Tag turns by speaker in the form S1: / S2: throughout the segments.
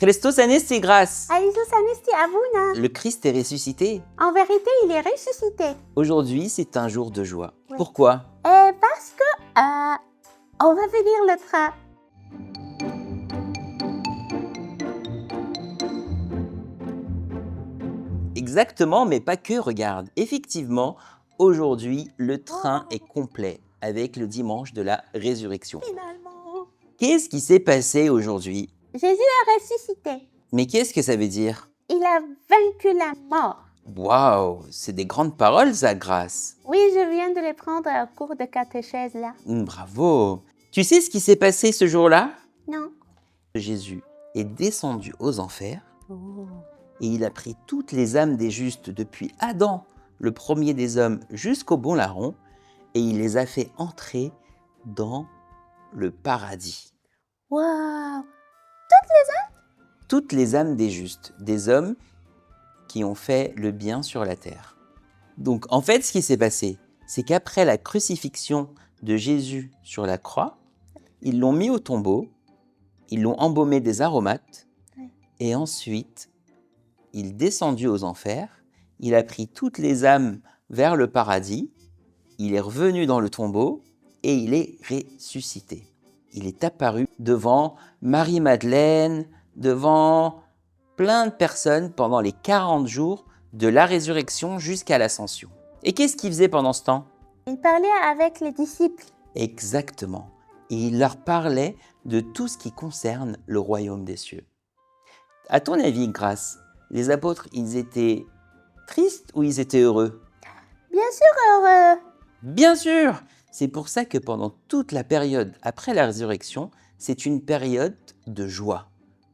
S1: Christos anesti grâce.
S2: Iisus anesti avuna.
S1: Le Christ est ressuscité.
S2: En vérité, il est ressuscité.
S1: Aujourd'hui, c'est un jour de joie.
S2: Oui.
S1: Pourquoi?
S2: Parce que on va venir le train.
S1: Exactement, mais pas que, regarde. Effectivement, aujourd'hui, le train est complet avec le dimanche de la résurrection.
S2: Finalement.
S1: Qu'est-ce qui s'est passé aujourd'hui?
S2: Jésus a ressuscité.
S1: Mais qu'est-ce que ça veut dire?
S2: Il a vaincu la mort.
S1: Waouh, c'est des grandes paroles, ça, Grâce.
S2: Oui, je viens de les prendre au cours de catéchèse là.
S1: Bravo. Tu sais ce qui s'est passé ce jour-là?
S2: Non.
S1: Jésus est descendu aux enfers
S2: Oh.
S1: et il a pris toutes les âmes des justes depuis Adam, le premier des hommes, jusqu'au bon larron, et il les a fait entrer dans le paradis.
S2: Wow.
S1: Toutes les âmes des justes, des hommes qui ont fait le bien sur la terre. Donc en fait, ce qui s'est passé, c'est qu'après la crucifixion de Jésus sur la croix, ils l'ont mis au tombeau, ils l'ont embaumé des aromates,
S2: Oui.
S1: et ensuite, il est descendu aux enfers, il a pris toutes les âmes vers le paradis, il est revenu dans le tombeau et il est ressuscité. Il est apparu devant Marie-Madeleine, devant plein de personnes pendant les 40 jours de la résurrection jusqu'à l'ascension. Et qu'est-ce qu'il faisait pendant ce temps?
S2: Il parlait avec les disciples.
S1: Exactement. Et il leur parlait de tout ce qui concerne le royaume des cieux. À ton avis, Grâce, les apôtres, ils étaient tristes ou ils étaient heureux?
S2: Bien sûr heureux.
S1: Bien sûr! C'est pour ça que pendant toute la période après la résurrection, c'est une période de joie.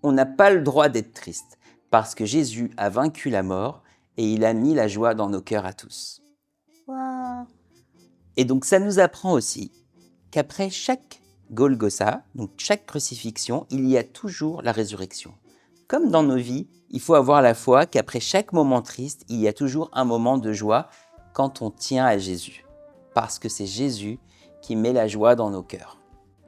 S1: On n'a pas le droit d'être triste, parce que Jésus a vaincu la mort et il a mis la joie dans nos cœurs à tous.
S2: Wow.
S1: Et donc ça nous apprend aussi qu'après chaque Golgotha, donc chaque crucifixion, il y a toujours la résurrection. Comme dans nos vies, il faut avoir la foi qu'après chaque moment triste, il y a toujours un moment de joie quand on tient à Jésus. Parce que c'est Jésus qui met la joie dans nos cœurs.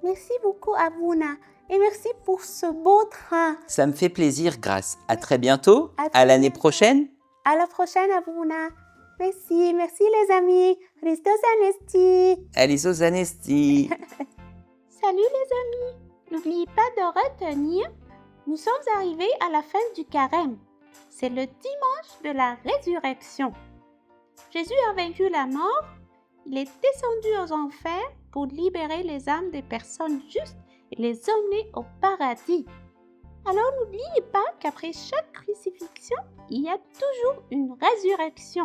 S2: Merci beaucoup Abuna. Et merci pour ce beau train.
S1: Ça me fait plaisir, Grâce. À très bientôt,
S2: À très
S1: à l'année
S2: bientôt.
S1: prochaine.
S2: À la prochaine Abuna. Merci, merci les amis. Christos anesti.
S1: Alisos anesti.
S2: Salut les amis. N'oubliez pas de retenir, nous sommes arrivés à la fin du carême. C'est le dimanche de la résurrection. Jésus a vaincu la mort. Il est descendu aux enfers pour libérer les âmes des personnes justes et les emmener au paradis. Alors n'oubliez pas qu'après chaque crucifixion, il y a toujours une résurrection.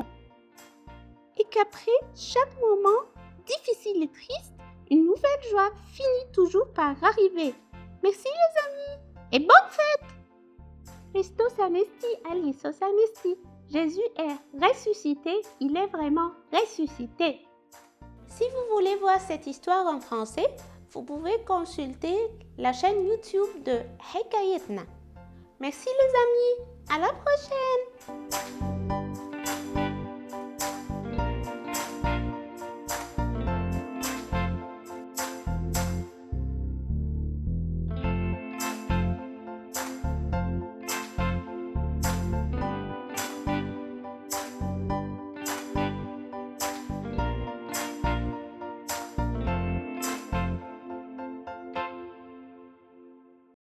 S2: Et qu'après chaque moment difficile et triste, une nouvelle joie finit toujours par arriver. Merci les amis et bonne fête! Christos anesti, Alisos anesti. Jésus est ressuscité, il est vraiment ressuscité. Si vous voulez voir cette histoire en français, vous pouvez consulter la chaîne YouTube de Hekayetna. Merci les amis, à la prochaine!